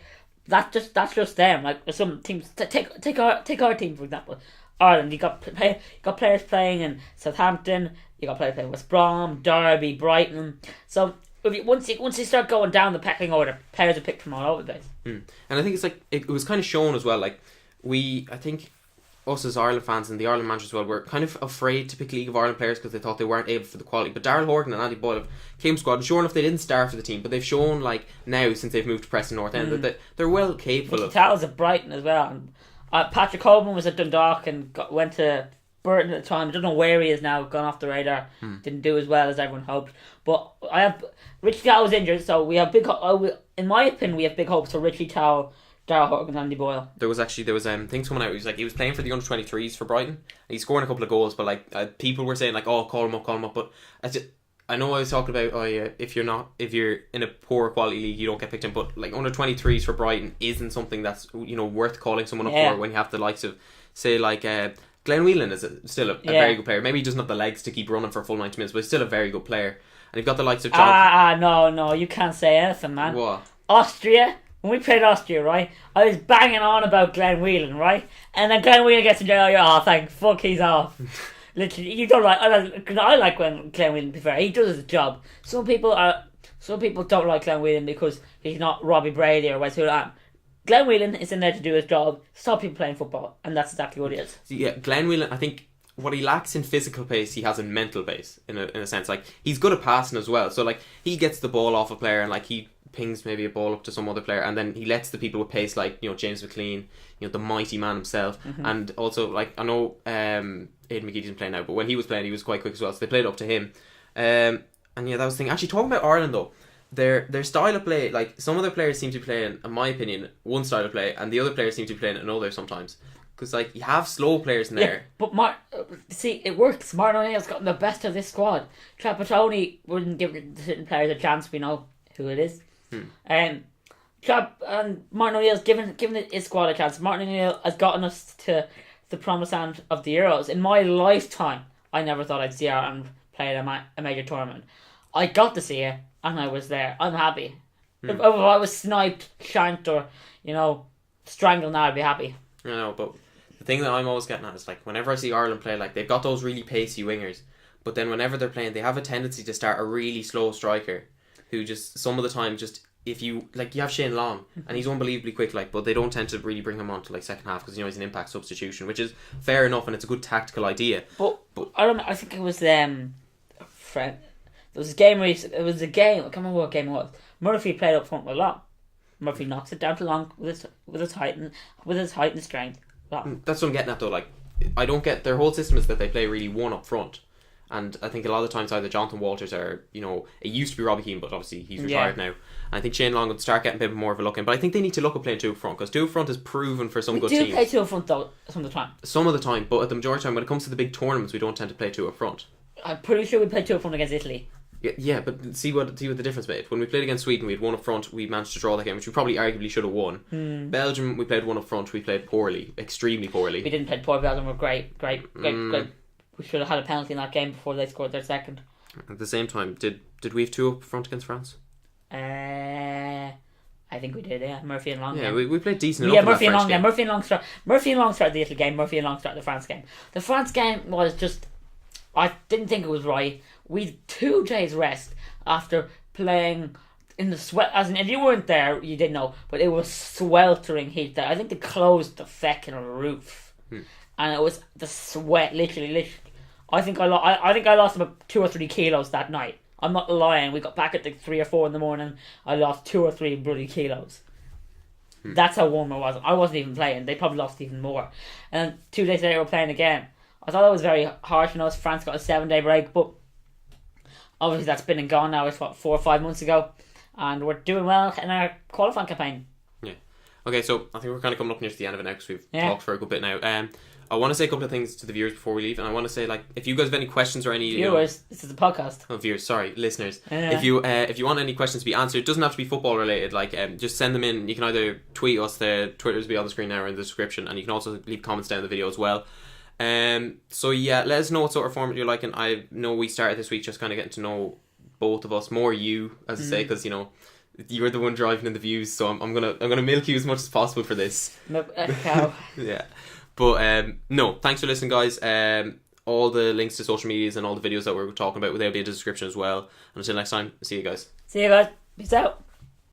Speaker 2: That's just them. Like some teams, take our team for example. Ireland, you got players playing in Southampton. You got players playing West Brom, Derby, Brighton. So once you start going down the pecking order, players are picked from all over the place.
Speaker 1: And I think it's like it was kind of shown as well. Like I think us as Ireland fans and the Ireland managers as well were kind of afraid to pick League of Ireland players because they thought they weren't able for the quality. But Darrell Horgan and Andy Boyle came squad. And sure enough, they didn't start for the team, but they've shown like now since they've moved to Preston North End that they're well capable of.
Speaker 2: Towers at Brighton as well. And, Patrick Coleman was at Dundalk and went to Burton at the time. I don't know where he is now. Gone off the radar. Didn't do as well as everyone hoped. But Richie Towell was injured, so we have in my opinion, we have big hopes for Richie Towell, Darrell Horgan and Andy Boyle. There was
Speaker 1: things coming out. He was playing for the under-23s for Brighton. And he's scoring a couple of goals, but like people were saying like, oh, call him up. But I know I was talking about if you're in a poor quality league you don't get picked in, but like under-23s for Brighton isn't something that's worth calling someone up for when you have the likes of say like Glenn Whelan is still a very good player. Maybe he doesn't have the legs to keep running for a full 90 minutes, but he's still a very good player. And you've got the likes of John.
Speaker 2: No, you can't say anything, man.
Speaker 1: What?
Speaker 2: Austria. When we played Austria, right, I was banging on about Glenn Whelan, right? And then Glenn Whelan gets in jail. Oh, thank fuck, he's off. Literally, you don't like. I like when Glenn Whelan. To be fair, he does his job. Some people don't like Glenn Whelan because he's not Robbie Brady or Wes Houlihan. Glenn Whelan is in there to do his job, stop people playing football, and that's exactly what he is.
Speaker 1: Yeah, Glenn Whelan. I think what he lacks in physical pace, he has in mental pace. In a sense, like he's good at passing as well. So like he gets the ball off a player and like he pings maybe a ball up to some other player, and then he lets the people with pace like James McLean, the mighty man himself, and also like I know Aidan McGee doesn't play now, but when he was playing he was quite quick as well, so they played up to him. And yeah, that was the thing. Actually, talking about Ireland though, their style of play, like some of their players seem to be playing, in my opinion, one style of play, and the other players seem to be playing another sometimes. Because like you have slow players in there.
Speaker 2: But see, it works. Martin O'Neill's gotten the best of this squad. Trapattoni wouldn't give the certain players a chance. We know who it is. And Martin O'Neill's given his squad a chance. Martin O'Neill has gotten us to the promised land of the Euros. In my lifetime, I never thought I'd see Ireland play at a major tournament. I got to see it, and I was there. I'm happy. If I was sniped, shanked, or strangled, now I'd be happy.
Speaker 1: I know, but the thing that I'm always getting at is like whenever I see Ireland play, like they've got those really pacey wingers, but then whenever they're playing, they have a tendency to start a really slow striker, who just some of the time just if you have Shane Long and he's unbelievably quick, but they don't tend to really bring him on to second half because he's an impact substitution, which is fair enough and it's a good tactical idea.
Speaker 2: But I don't know. I think it was There was a game I can't remember what game it was. Murphy played up front a lot. Murphy knocks it down to Long with his height and strength.
Speaker 1: That's what I'm getting at though. I don't get their whole system is that they play really one up front. And I think a lot of the times either Jonathan Walters or, it used to be Robbie Keane, but obviously he's retired now. And I think Shane Long would start getting a bit more of a look in. But I think they need to look at playing two up front, because two up front is proven for some good teams.
Speaker 2: We do play two up front though, some of the time.
Speaker 1: Some of the time, but at the majority of the time, when it comes to the big tournaments, we don't tend to play two up front.
Speaker 2: I'm pretty sure we played two up front against Italy.
Speaker 1: Yeah, but see what the difference made. When we played against Sweden, we had one up front, we managed to draw that game, which we probably arguably should have won. Belgium, we played one up front, we played poorly, extremely poorly.
Speaker 2: We didn't play poor. Belgium were great. We should have had a penalty in that game before they scored their second.
Speaker 1: At the same time, did we have two up front against France?
Speaker 2: I think we did, yeah. Murphy and Long.
Speaker 1: Yeah, we played decent enough.
Speaker 2: Yeah, Murphy and Long. Yeah, Murphy and Long started the Italy game. Murphy and Long started the France game. The France game was just, I didn't think it was right. We had 2 days rest after playing in the sweat. As in, if you weren't there, you didn't know, but it was sweltering heat there. I think they closed the fucking roof, and it was the sweat. Literally. I think I lost about 2 or 3 kilos that night I'm not lying. We got back at 3 or 4 in the morning. I lost 2 or 3 bloody kilos. That's how warm I was. I wasn't even playing. They probably lost even more. And 2 days later, we're playing again. I thought it was very harsh on us. France got a 7-day break, but obviously that's been and gone now. It's 4 or 5 months ago, and we're doing well in our qualifying campaign.
Speaker 1: Yeah. Okay, so I think we're kind of coming up near to the end of it now because we've talked for a good bit now. I want to say a couple of things to the viewers before we leave, and I want to say, like, if you guys have any questions or any
Speaker 2: viewers, this is a podcast.
Speaker 1: Oh, viewers, sorry, listeners.
Speaker 2: Yeah.
Speaker 1: If you want any questions to be answered, it doesn't have to be football related. Like, just send them in. You can either tweet us. The Twitter's will be on the screen now or in the description, and you can also leave comments down the video as well. So yeah, let us know what sort of format you're liking. I know we started this week just kind of getting to know both of us, more you, as I say, because you know you're the one driving in the views. So I'm gonna milk you as much as possible for this.
Speaker 2: Cow.
Speaker 1: Yeah. But no, thanks for listening, guys. All the links to social medias and all the videos that we're talking about, they'll be in the description as well. And until next time, see you guys.
Speaker 2: Peace out.